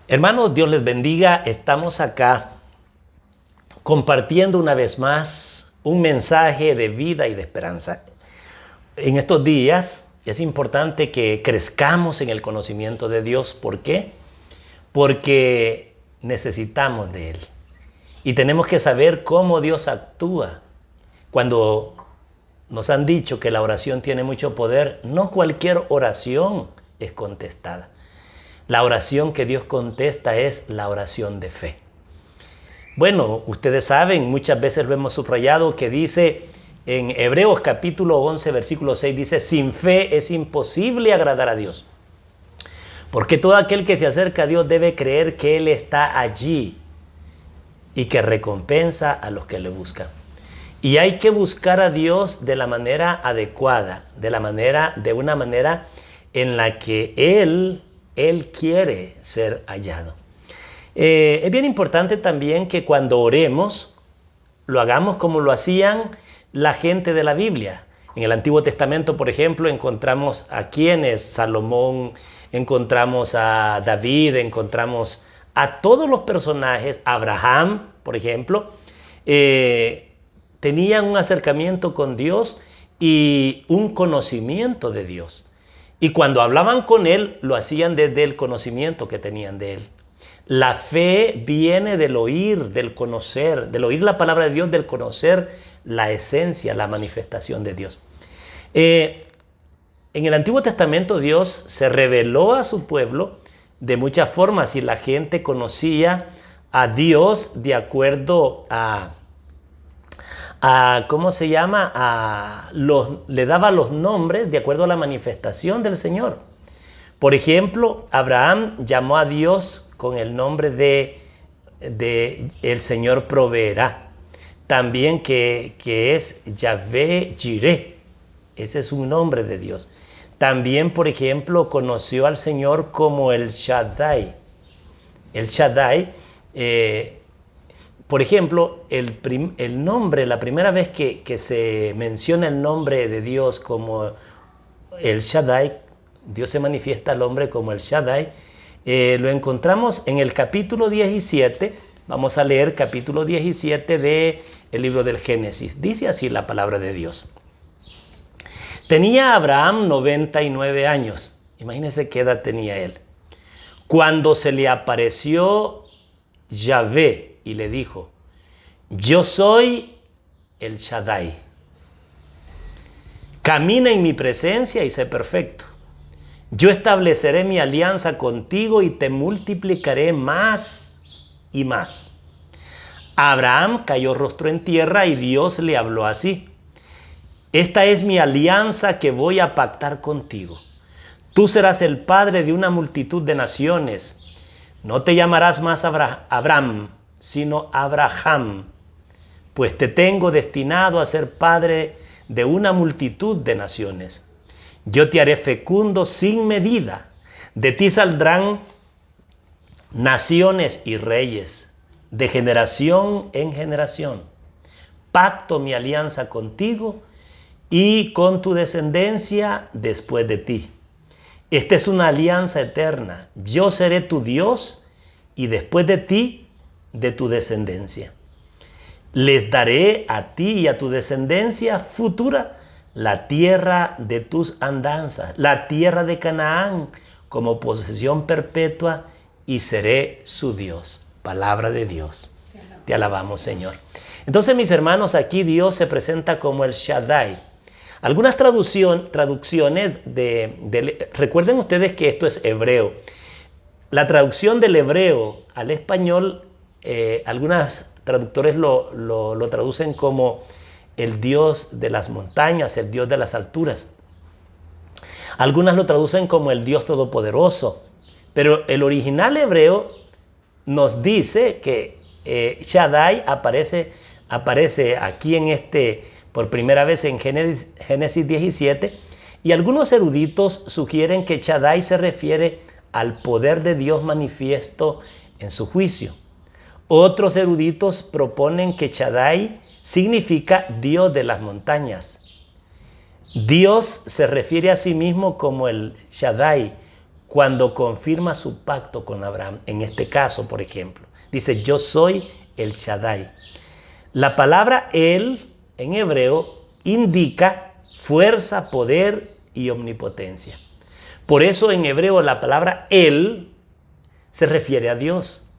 Hermanos, Dios les bendiga. Estamos acá compartiendo una vez más un mensaje de vida y de esperanza. En estos días es importante que crezcamos en el conocimiento de Dios. ¿Por qué? Porque necesitamos de Él. Y tenemos que saber cómo Dios actúa. Cuando nos han dicho que la oración tiene mucho poder, no cualquier oración es contestada. La oración que Dios contesta es la oración de fe. Bueno, ustedes saben, muchas veces lo hemos subrayado, que dice en Hebreos capítulo 11, versículo 6, dice: sin fe es imposible agradar a Dios. Porque todo aquel que se acerca a Dios debe creer que Él está allí y que recompensa a los que le buscan. Y hay que buscar a Dios de la manera adecuada, de una manera en la que Él quiere ser hallado. Es bien importante también que cuando oremos, lo hagamos como lo hacían la gente de la Biblia. En el Antiguo Testamento, por ejemplo, encontramos a quienes: Salomón, encontramos a David, encontramos a todos los personajes. Abraham, por ejemplo, tenían un acercamiento con Dios y un conocimiento de Dios. Y cuando hablaban con Él, lo hacían desde el conocimiento que tenían de Él. La fe viene del oír, del conocer, del oír la palabra de Dios, del conocer la esencia, la manifestación de Dios. En el Antiguo Testamento Dios se reveló a su pueblo de muchas formas y la gente conocía a Dios de acuerdo le daba los nombres de acuerdo a la manifestación del Señor. Por ejemplo, Abraham llamó a Dios con el nombre de el Señor proveerá. También que es Yahvé Jireh. Ese es un nombre de Dios. También, por ejemplo, conoció al Señor como el Shaddai. El Shaddai, por ejemplo, el nombre, la primera vez que se menciona el nombre de Dios como el Shaddai, Dios se manifiesta al hombre como el Shaddai, lo encontramos en el capítulo 17. Vamos a leer capítulo 17 del libro del Génesis. Dice así la palabra de Dios. Tenía Abraham 99 años. Imagínense qué edad tenía él. Cuando se le apareció Yahvé y le dijo: yo soy el Shaddai. Camina en mi presencia y sé perfecto. Yo estableceré mi alianza contigo y te multiplicaré más y más. Abraham cayó rostro en tierra y Dios le habló así: esta es mi alianza que voy a pactar contigo. Tú serás el padre de una multitud de naciones. No te llamarás más Abraham, sino Abraham, pues te tengo destinado a ser padre de una multitud de naciones. Yo te haré fecundo sin medida. De ti saldrán naciones y reyes, de generación en generación. Pacto mi alianza contigo y con tu descendencia después de ti. Esta es una alianza eterna. Yo seré tu Dios y después de ti, de tu descendencia. Les daré a ti y a tu descendencia futura la tierra de tus andanzas, la tierra de Canaán, como posesión perpetua, y seré su Dios. Palabra de Dios. Te alabamos, Señor. Entonces, mis hermanos, aquí Dios se presenta como el Shaddai. Algunas traducciones recuerden ustedes que esto es hebreo. La traducción del hebreo al español, algunos traductores lo traducen como el Dios de las montañas, el Dios de las alturas. Algunas lo traducen como el Dios todopoderoso. Pero el original hebreo nos dice que Shaddai aparece aquí por primera vez en Génesis 17. Y algunos eruditos sugieren que Shaddai se refiere al poder de Dios manifiesto en su juicio. Otros eruditos proponen que Shaddai significa Dios de las montañas. Dios se refiere a sí mismo como el Shaddai cuando confirma su pacto con Abraham. En este caso, por ejemplo, dice, yo soy el Shaddai. La palabra El en hebreo indica fuerza, poder y omnipotencia. Por eso en hebreo la palabra El se refiere a Dios.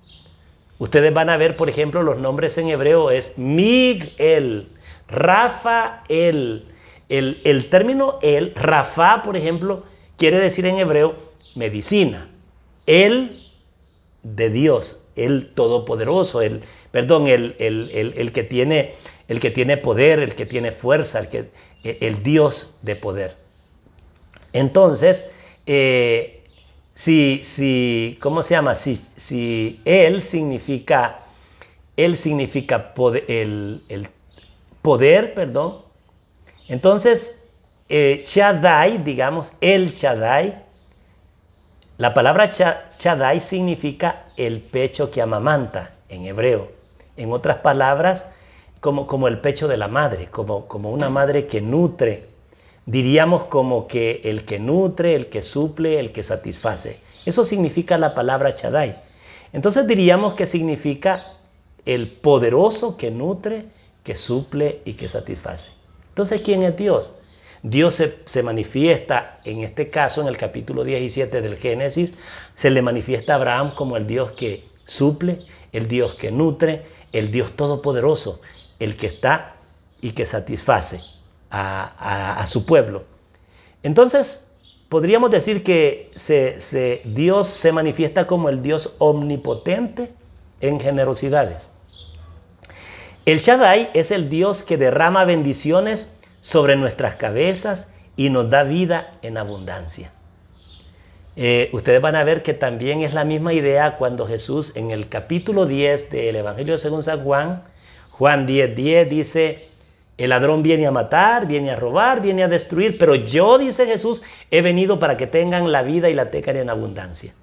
Ustedes van a ver, por ejemplo, los nombres en hebreo es Miguel, Rafael. El término El, Rafa, por ejemplo, quiere decir en hebreo medicina. El de Dios, el todopoderoso, el que tiene poder, el que tiene fuerza, el Dios de poder. Entonces, ¿cómo se llama? Si Él significa poder, el poder, perdón. Entonces, Shaddai, digamos, el Shaddai, la palabra Shaddai significa el pecho que amamanta en hebreo. En otras palabras, como el pecho de la madre, como una madre que nutre. Diríamos como que el que nutre, el que suple, el que satisface. Eso significa la palabra Shaddai. Entonces diríamos que significa el poderoso que nutre, que suple y que satisface. Entonces, ¿quién es Dios? Dios se manifiesta, en este caso, en el capítulo 17 del Génesis, se le manifiesta a Abraham como el Dios que suple, el Dios que nutre, el Dios todopoderoso, el que está y que satisface a su pueblo. Entonces, podríamos decir que Dios se manifiesta como el Dios omnipotente en generosidades. El Shaddai es el Dios que derrama bendiciones sobre nuestras cabezas y nos da vida en abundancia. Ustedes van a ver que también es la misma idea cuando Jesús en el capítulo 10 del Evangelio según San Juan, Juan 10:10 dice, el ladrón viene a matar, viene a robar, viene a destruir, pero yo, dice Jesús, he venido para que tengan la vida y la tengan en abundancia.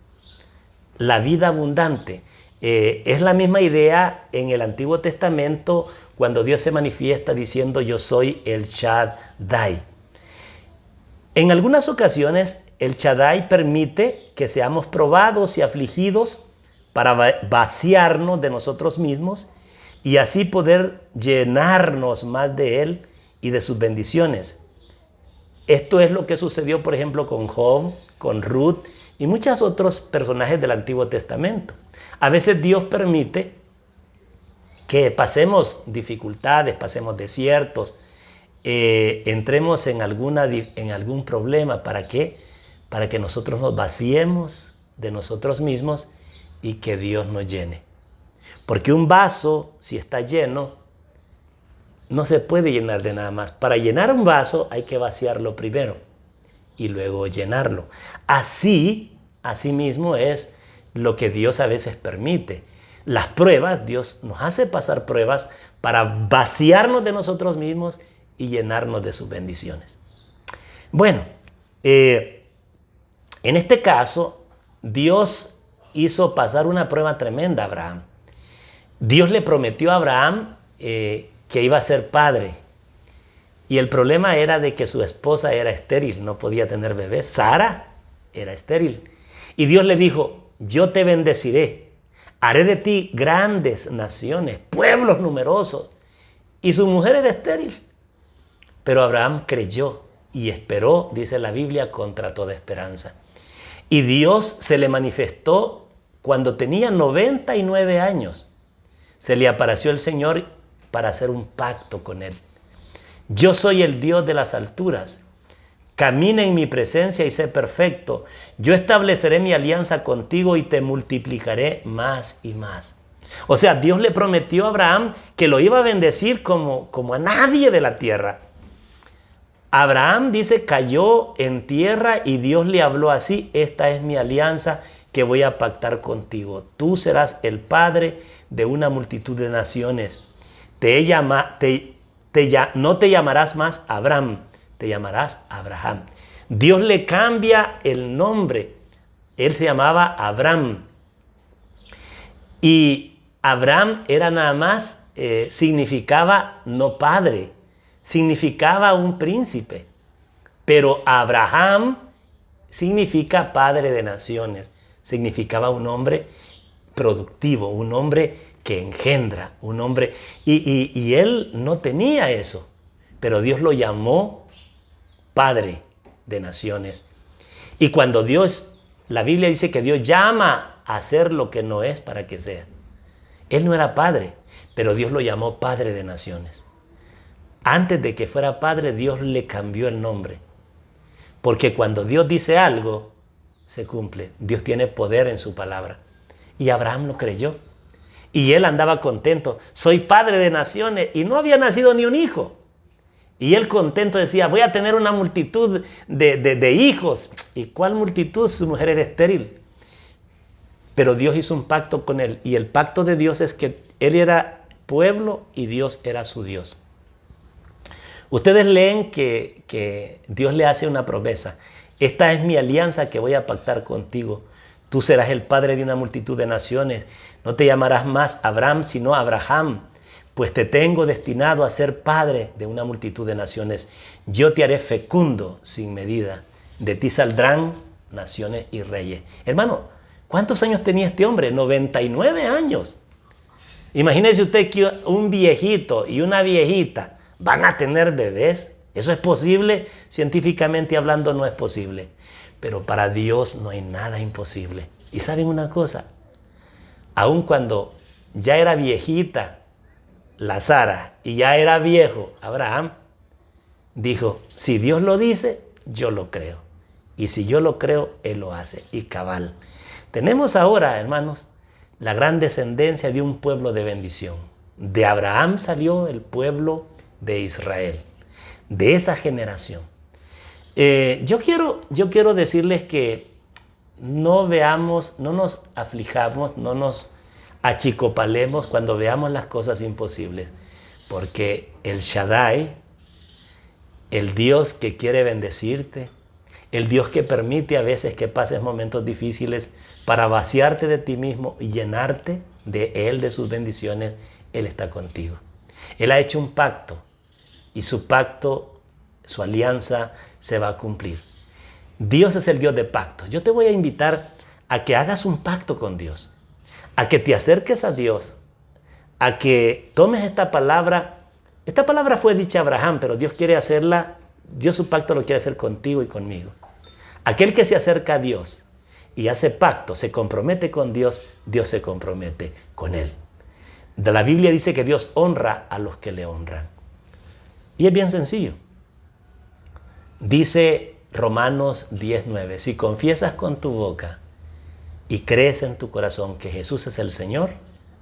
La vida abundante. Es la misma idea en el Antiguo Testamento cuando Dios se manifiesta diciendo yo soy el Shaddai. En algunas ocasiones el Shaddai permite que seamos probados y afligidos para vaciarnos de nosotros mismos y así poder llenarnos más de Él y de sus bendiciones. Esto es lo que sucedió, por ejemplo, con Job, con Ruth y muchos otros personajes del Antiguo Testamento. A veces Dios permite que pasemos dificultades, pasemos desiertos, entremos en algún problema. ¿Para qué? Para que nosotros nos vaciemos de nosotros mismos y que Dios nos llene. Porque un vaso, si está lleno, no se puede llenar de nada más. Para llenar un vaso hay que vaciarlo primero y luego llenarlo. Así mismo es lo que Dios a veces permite. Las pruebas, Dios nos hace pasar pruebas para vaciarnos de nosotros mismos y llenarnos de sus bendiciones. Bueno, en este caso, Dios hizo pasar una prueba tremenda a Abraham. Dios le prometió a Abraham que iba a ser padre. Y el problema era de que su esposa era estéril, no podía tener bebés. Sara era estéril. Y Dios le dijo, yo te bendeciré, haré de ti grandes naciones, pueblos numerosos. Y su mujer era estéril. Pero Abraham creyó y esperó, dice la Biblia, contra toda esperanza. Y Dios se le manifestó cuando tenía 99 años. Se le apareció el Señor para hacer un pacto con él. Yo soy el Dios de las alturas. Camina en mi presencia y sé perfecto. Yo estableceré mi alianza contigo y te multiplicaré más y más. O sea, Dios le prometió a Abraham que lo iba a bendecir como a nadie de la tierra. Abraham, dice, cayó en tierra y Dios le habló así, esta es mi alianza que voy a pactar contigo. Tú serás el padre de una multitud de naciones. No te llamarás más Abraham, te llamarás Abraham. Dios le cambia el nombre. Él se llamaba Abram. Y Abram era nada más, significaba no padre, significaba un príncipe. Pero Abraham significa padre de naciones. Significaba un hombre productivo, un hombre que engendra, un hombre... Y él no tenía eso, pero Dios lo llamó padre de naciones. Y cuando Dios, la Biblia dice que Dios llama a hacer lo que no es para que sea. Él no era padre, pero Dios lo llamó padre de naciones. Antes de que fuera padre, Dios le cambió el nombre. Porque cuando Dios dice algo, se cumple. Dios tiene poder en su palabra. Y Abraham lo creyó. Y él andaba contento. Soy padre de naciones. Y no había nacido ni un hijo. Y él contento decía, voy a tener una multitud de hijos. ¿Y cuál multitud? Su mujer era estéril. Pero Dios hizo un pacto con él. Y el pacto de Dios es que él era pueblo y Dios era su Dios. Ustedes leen que Dios le hace una promesa. Esta es mi alianza que voy a pactar contigo. Tú serás el padre de una multitud de naciones. No te llamarás más Abraham, sino Abraham, pues te tengo destinado a ser padre de una multitud de naciones. Yo te haré fecundo sin medida. De ti saldrán naciones y reyes. Hermano, ¿cuántos años tenía este hombre? 99 años. Imagínese usted que un viejito y una viejita van a tener bebés. ¿Eso es posible? Científicamente hablando no es posible. Pero para Dios no hay nada imposible. ¿Y saben una cosa? Aun cuando ya era viejita la Sara y ya era viejo Abraham, dijo, si Dios lo dice, yo lo creo. Y si yo lo creo, Él lo hace. Y cabal. Tenemos ahora, hermanos, la gran descendencia de un pueblo de bendición. De Abraham salió el pueblo de Israel, de esa generación. Yo quiero decirles que no nos aflijamos, no nos achicopalemos cuando veamos las cosas imposibles, porque el Shaddai, el Dios que quiere bendecirte, el Dios que permite a veces que pases momentos difíciles para vaciarte de ti mismo y llenarte de Él, de sus bendiciones, Él está contigo. Él ha hecho un pacto y su pacto, su alianza se va a cumplir. Dios es el Dios de pactos. Yo te voy a invitar a que hagas un pacto con Dios, a que te acerques a Dios, a que tomes esta palabra. Esta palabra fue dicha a Abraham, pero Dios quiere hacerla, Dios su pacto lo quiere hacer contigo y conmigo. Aquel que se acerca a Dios y hace pacto, se compromete con Dios, Dios se compromete con él. La Biblia dice que Dios honra a los que le honran. Y es bien sencillo. Dice Romanos 10:9, si confiesas con tu boca y crees en tu corazón que Jesús es el Señor,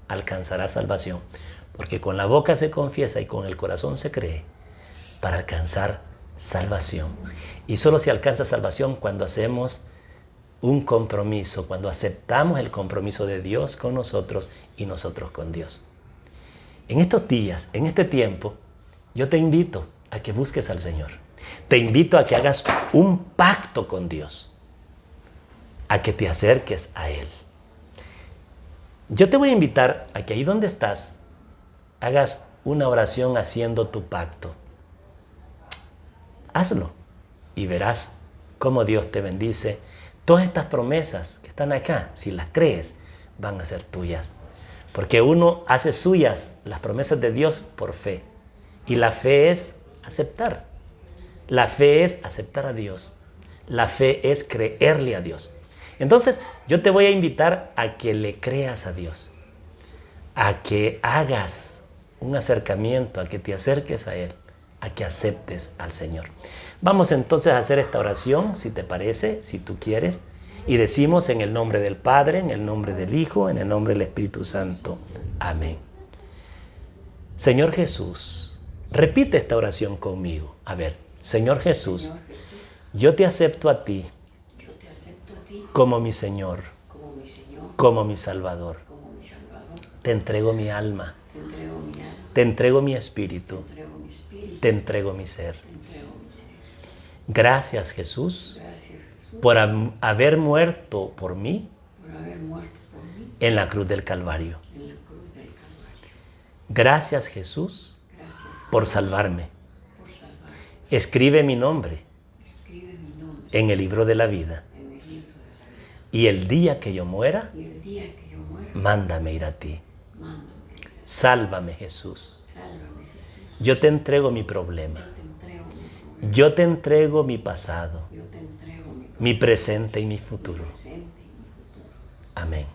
alcanzarás salvación. Porque con la boca se confiesa y con el corazón se cree para alcanzar salvación. Y solo se alcanza salvación cuando hacemos un compromiso, cuando aceptamos el compromiso de Dios con nosotros y nosotros con Dios. En estos días, en este tiempo, yo te invito a que busques al Señor. Te invito a que hagas un pacto con Dios, a que te acerques a Él. Yo te voy a invitar a que ahí donde estás, hagas una oración haciendo tu pacto. Hazlo y verás cómo Dios te bendice. Todas estas promesas que están acá, si las crees, van a ser tuyas. Porque uno hace suyas las promesas de Dios por fe. Y la fe es aceptar. La fe es aceptar a Dios. La fe es creerle a Dios. Entonces, yo te voy a invitar a que le creas a Dios. A que hagas un acercamiento, a que te acerques a Él, a que aceptes al Señor. Vamos entonces a hacer esta oración, si te parece, si tú quieres. Y decimos en el nombre del Padre, en el nombre del Hijo, en el nombre del Espíritu Santo. Amén. Señor Jesús, repite esta oración conmigo. A ver, Señor Jesús, yo te acepto a ti como mi Señor, como mi Salvador. Te entrego mi alma, te entrego mi espíritu, te entrego mi ser. Gracias Jesús por haber muerto por mí en la cruz del Calvario. Gracias Jesús por salvarme. Escribe mi nombre en el libro de la vida. Y el día que yo muera, mándame ir a ti. Sálvame, Jesús. Yo te entrego mi problema. Yo te entrego mi pasado, mi presente y mi futuro. Amén.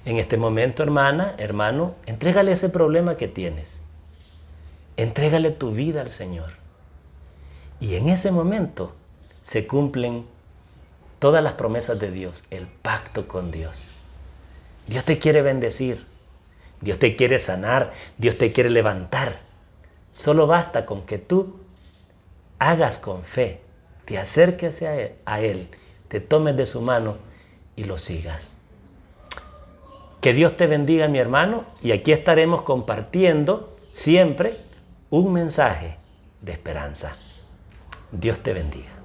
En este momento, hermana, hermano, entrégale ese problema que tienes. Entrégale tu vida al Señor. Y en ese momento se cumplen todas las promesas de Dios, el pacto con Dios. Dios te quiere bendecir, Dios te quiere sanar, Dios te quiere levantar. Solo basta con que tú hagas con fe, te acerques a Él, te tomes de su mano y lo sigas. Que Dios te bendiga, mi hermano, y aquí estaremos compartiendo siempre un mensaje de esperanza. Dios te bendiga.